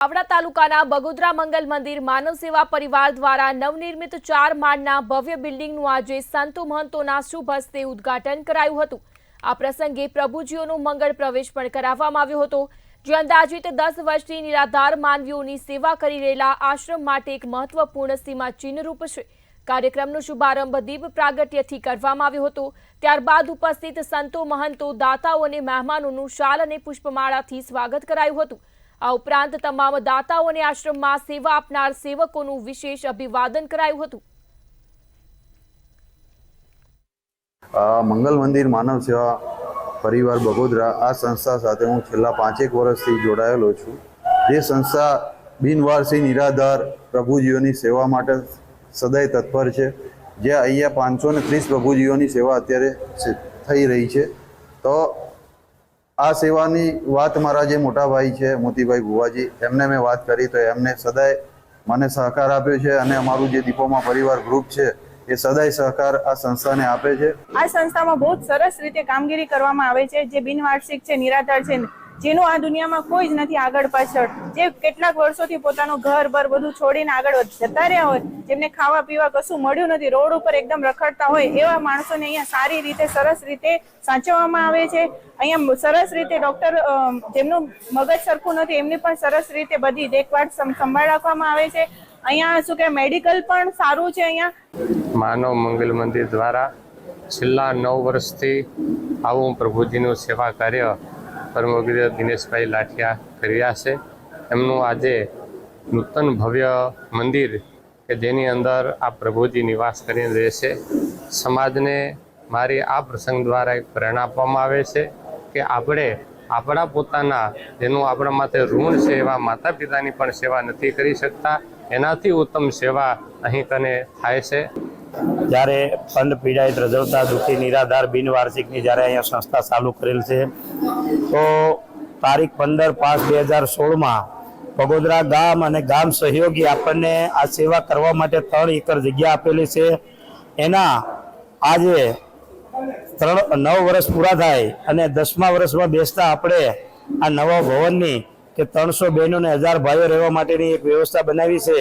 આવડા તાલુકાના બગોદરા મંગલ મંદિર માનવ સેવા પરિવાર દ્વારા નવનિર્મિત 4 માળના ભવ્ય બિલ્ડિંગનું આજે સંતો મહંતોના શુભ હસ્તે ઉદ્ઘાટન કરાયું હતું। આ પ્રસંગે પ્રભુજીઓનો મંગળ પ્રવેશ પણ કરાવવામાં આવ્યો હતો, જે અંદાજિત 10 વર્ષથી નિરાધાર માનવીઓની સેવા કરી રહેલા આશ્રમ માટે એક મહત્વપૂર્ણ સીમા ચિહ્નરૂપ છે। કાર્યક્રમનો શુભારંભ દીપ પ્રાગટ્યથી કરવામાં આવ્યો હતો। ત્યારબાદ ઉપસ્થિત સંતો મહંતો દાતાઓ અને મહેમાનોનું શાલ અને પુષ્પમાળાથી સ્વાગત કરાયું હતું। આ ઉપરાંત તમામ દાતાઓ અને આશ્રમમાં સેવા આપનાર સેવકોનું વિશેષ અભિવાદન કરાયું હતું। મંગલ મંદિર માનવ સેવા પરિવાર બગોદરા આ સંસ્થા સાથે હું છેલ્લા 5 વર્ષથી જોડાયેલો છું। જે સંસ્થા બિનવારસી નિરાધાર પ્રભુજીઓની સેવા માટે સદાય તત્પર છે। જે અહીંયા 530 પ્રભુજીઓની સેવા અત્યારે થઈ રહી છે। તો આ સેવાની વાત મારા જે મોટા ભાઈ છે મોતીભાઈ ભુવાજી, એમને મેં વાત કરી તો એમને સદાય મને સહકાર આપ્યો છે અને અમારું જે દીપોમાં પરિવાર ગ્રુપ છે એ સદાય સહકાર આ સંસ્થાને આપે છે। આ સંસ્થામાં બહુ સરસ રીતે કામગીરી કરવામાં આવે છે। જે બિનવાર્ષિક છે, નિરાધાર છે, જેનું આ દુનિયામાં કોઈ જ નથી આગળ પાછળ, જે કેટલાક વર્ષોથી પોતાનું ઘર બર બધું છોડીને આગળ જતા રહ્યા હોય, જેમને ખાવા પીવા કશું મળ્યું નથી, રોડ ઉપર એકદમ રખડતા હોય, એવા માણસોને અહીંયા સારી રીતે સરસ રીતે સાચવવામાં આવે છે। અહીંયા સરસ રીતે ડોક્ટર જેમનું મગજ સરખું નથી એમની પણ સરસ રીતે બધી દેખભાળ સંભાળ રાખવામાં આવે છે। અહીંયા શું કે મેડિકલ પણ સારું છે। અહીંયા માનવ મંગલ મંદિર દ્વારા છેલ્લા 9 વર્ષથી આવું પ્રભુજીનું સેવા કાર્ય પરમગીર દિનેશભાઈ લાઠિયા કર્યા છે। એમનું આજે નૂતન ભવ્ય મંદિર કે જેની અંદર આ પ્રભુજી નિવાસ કરીને રહેશે। સમાજને મારી આ પ્રસંગ દ્વારા એક પ્રેરણા આપવામાં આવે છે કે આપણે આપણા પોતાના જેનું આપણા માટે ઋણ છે એવા માતા પિતાની પણ સેવા નથી કરી શકતા, એનાથી ઉત્તમ સેવા અહીં કને થાય છે। જ્યારે ફંડ પીડાયત રજવતા દુઃખી નિરાધાર બિનવાર્ષિકની જ્યારે અહીંયા સંસ્થા ચાલુ કરેલ છે, તો તારીખ 15/5/2016માં બગોદરા ગામ અને ગામ સહયોગી આપણને આ સેવા કરવા માટે 3 એકર જગ્યા આપેલી છે। એના આજે 9 વર્ષ પૂરા થાય અને 10મા વર્ષમાં બેસતા આપણે આ નવા ભવનની કે 300 બહેનો ને 1000 ભાઈઓ રહેવા માટેની એક વ્યવસ્થા બનાવી છે।